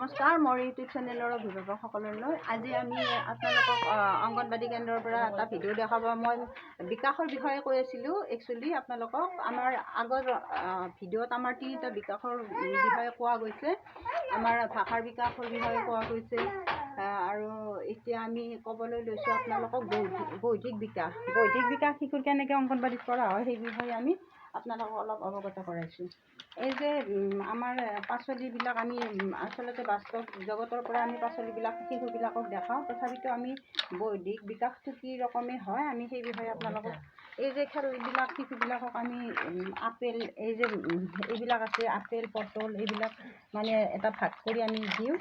নমস্কাৰ, মোৰ ইউটিউব চেনেলৰ অভিভাৱকসকললৈ আজি আমি আপোনালোকক অংগনবাদী কেন্দ্ৰৰ পৰা এটা ভিডিঅ' দেখাব। মই বিকাশৰ বিষয়ে কৈ আছিলোঁ। একচুৱেলি আপোনালোকক আমাৰ আগৰ ভিডিঅ'ত আমাৰ তিনিটা বিকাশৰ বিষয়ে কোৱা গৈছে। আমাৰ ভাষাৰ বিকাশৰ বিষয়ে কোৱা গৈছে আৰু এতিয়া আমি ক'বলৈ লৈছোঁ আপোনালোকক বৌদ্ধিক বিকাশ শিশুৰ কেনেকৈ অংগনবাদীত কৰা হয় সেই বিষয়ে আমি আপোনালোকক অলপ অৱগত কৰাইছোঁ। এই যে আমাৰ পাচলিবিলাক আমি আচলতে বাস্তৱ জগতৰ পৰা আমি পাচলিবিলাক শিশুবিলাকক দেখাওঁ, তথাপিতো আমি বৌদ্ধিক বিকাশটো কি ৰকমে হয় আমি সেই বিষয়ে আপোনালোকক এই যে খেলবিলাক শিশুবিলাকক আমি আপেল এই যে এইবিলাক আছে আপেল পটল এইবিলাক মানে এটা ভাগ কৰি আমি দিওঁ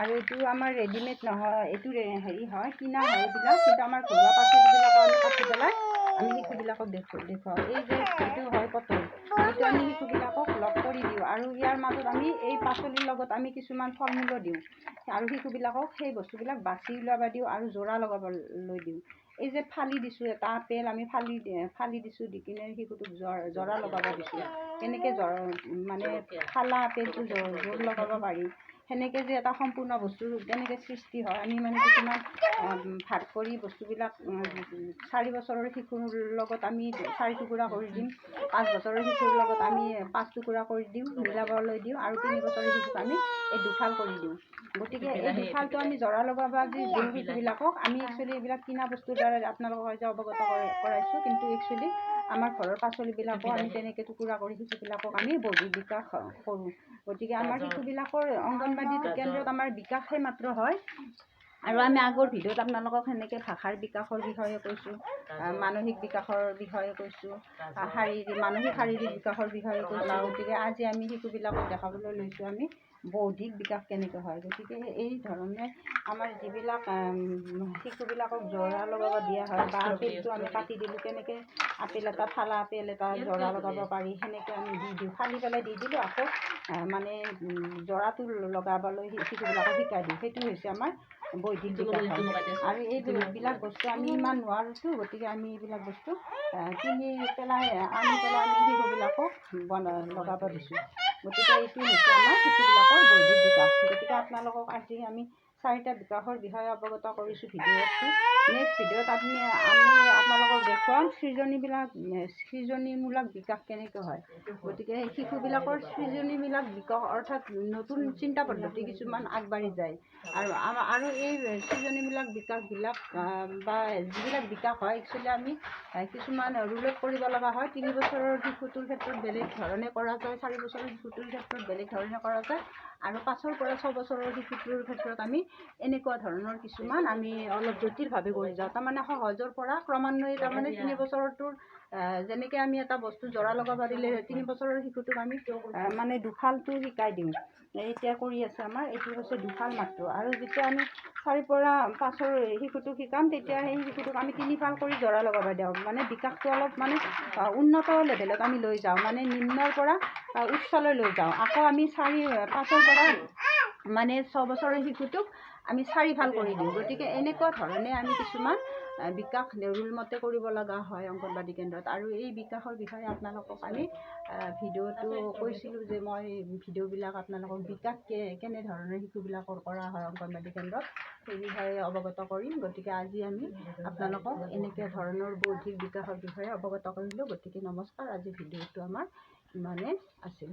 আৰু এইটো আমাৰ ৰেডিমেড নহয়, এইটো হেৰি হয় কিনা হয় এইবিলাক, কিন্তু আমাৰ ঘৰুৱা পাচলিবিলাক আমি কাটি পেলাই আমি শিশুবিলাকক দেখুৱাওঁ। এই যে এইটো হয় পটল, এইটো আমি শিশুবিলাকক লগ কৰি দিওঁ আৰু ইয়াৰ মাজত আমি এই পাচলিৰ লগত আমি কিছুমান ফল মূলো দিওঁ আৰু শিশুবিলাকক সেই বস্তুবিলাক বাছি উলিয়াব দিওঁ আৰু যোৰা লগাবলৈ দিওঁ। এই যে ফালি দিছোঁ এটা আপেল আমি ফালি দিছোঁ, দি কিনে শিশুটোক যোৰা লগাব দিছোঁ। কেনেকৈ মানে ফালা আপেলটো যোৰ লগাব পাৰি, সেনেকৈ যে এটা সম্পূৰ্ণ বস্তু কেনেকৈ সৃষ্টি হয় আমি মানে কিছুমান ভাগ কৰি বস্তুবিলাক 4 বছৰৰ শিশুৰ লগত আমি 4 টুকুৰা কৰি দিম, 5 বছৰৰ শিশুৰ লগত আমি 5 টুকুৰা কৰি দিওঁ, মিলাবলৈ দিওঁ আৰু 3 বছৰৰ শিশুক আমি এই দুফাল কৰি দিওঁ। গতিকে এই দুফালটো আমি জৰা লগাব দি দিওঁ শিশুবিলাকক। আমি একচুৱেলি এইবিলাক কিনা বস্তুৰ দ্বাৰা আপোনালোকক যে অৱগত কৰাইছোঁ, কিন্তু একচুৱেলি আমাৰ ঘৰৰ পাচলিবিলাকো আমি তেনেকৈ টুকুৰা কৰি শিশুবিলাকক আমি বৌদ্ধিক বিকাশ কৰোঁ। গতিকে আমাৰ শিশুবিলাকৰ অংগনবাদী কেন্দ্ৰত আমাৰ বিকাশহে মাত্ৰ হয়। আৰু আমি আগৰ ভিডিঅ'ত আপোনালোকক সেনেকৈ ভাষাৰ বিকাশৰ বিষয়ে কৈছোঁ, মানসিক বিকাশৰ বিষয়ে কৈছোঁ, মানসিক শাৰীৰিক বিকাশৰ বিষয়ে কৈছোঁ। গতিকে আজি আমি শিশুবিলাকক দেখাবলৈ লৈছোঁ আমি বৌদ্ধিক বিকাশ কেনেকৈ হয়। গতিকে এই ধৰণে আমাৰ যিবিলাক শিশুবিলাকক জৰা লগাব দিয়া হয় বা আপেলটো আমি কাটি দিলোঁ, কেনেকৈ আপেল এটা ফালা আপেল এটা জৰা লগাব পাৰি সেনেকৈ আমি দি দিওঁ, ফালি পেলাই দি দিলোঁ, আকৌ মানে জৰাটো লগাবলৈ শিশুবিলাকক শিকাই দিওঁ। সেইটো হৈছে আমাৰ বৌদ্ধিক বিকাশ। আৰু এইবিলাক বস্তু আমি ইমান নোৱাৰোঁতো, গতিকে আমি এইবিলাক বস্তু কিনি পেলাই আনি পেলাই আমি শিশুবিলাকক লগাব দিছোঁ। গতিকে এইটো হৈছে আমাৰ শিশুবিলাকৰ বৌদ্ধিক বিকাশ। গতিকে আপোনালোকক আজি আমি 4টা বিকাশৰ বিষয়ে অৱগত কৰিছোঁ ভিডিঅ'টো। নেক্সট ভিডিঅ'ত আমি আপোনালোকক দেখুৱাম সৃজনীমূলক বিকাশ কেনেকৈ হয়। গতিকে শিশুবিলাকৰ সৃজনীমূলক বিকাশ অৰ্থাৎ নতুন চিন্তা পদ্ধতি কিছুমান আগবাঢ়ি যায় আৰু এই সৃজনীমূলক বিকাশবিলাক বা যিবিলাক বিকাশ হয় একচুৱেলি আমি কিছুমান ৰুলত কৰিব লগা হয়। 3 বছৰৰ শিশুটোৰ ক্ষেত্ৰত বেলেগ ধৰণে কৰা যায়, 4 বছৰৰ শিশুটোৰ ক্ষেত্ৰত বেলেগ ধৰণে কৰা যায় আৰু 5ৰ পৰা 6 বছৰৰ শিশুটোৰ ক্ষেত্ৰত আমি এনেকুৱা ধৰণৰ কিছুমান আমি অলপ জটিলভাৱে কৰি যাওঁ। তাৰমানে সহজৰ পৰা ক্ৰমান্বয়ে তাৰমানে 3 বছৰটোৰ যেনেকৈ আমি এটা বস্তু জৰা লগাব দিলে 3 বছৰৰ শিশুটোক আমি মানে দুফালটো শিকাই দিওঁ। এতিয়া কৰি আছে আমাৰ এইটো হৈছে দুফাল মাত্ৰ, আৰু যেতিয়া আমি 4 পৰা 5ৰ শিশুটোক শিকাম তেতিয়া সেই শিশুটোক আমি 3 ফাল কৰি জৰা লগাব দিওঁ। মানে বিকাশটো অলপ মানে উন্নত লেভেলত আমি লৈ যাওঁ, মানে নিম্নৰ পৰা উচ্চলৈ লৈ যাওঁ। আকৌ আমি 5ৰ পৰা মানে 6 বছৰৰ শিশুটোক আমি 4 ফাল কৰি দিওঁ। গতিকে এনেকুৱা ধৰণে আমি কিছুমান বিকাশ ৰুলমতে কৰিব লগা হয় অংগনবাদী কেন্দ্ৰত। আৰু এই বিকাশৰ বিষয়ে আপোনালোকক আমি ভিডিঅ'টো কৈছিলোঁ যে মই ভিডিঅ'বিলাক আপোনালোকক বিকাশ কেনেধৰণে শিশুবিলাকৰ কৰা হয় অংগনবাদী কেন্দ্ৰত সেই বিষয়ে অৱগত কৰিম। গতিকে আজি আমি আপোনালোকক এনেকৈ ধৰণৰ বৌদ্ধিক বিকাশৰ বিষয়ে অৱগত কৰিলোঁ। গতিকে নমস্কাৰ, আজি ভিডিঅ'টো আমাৰ ইমানে আছিল।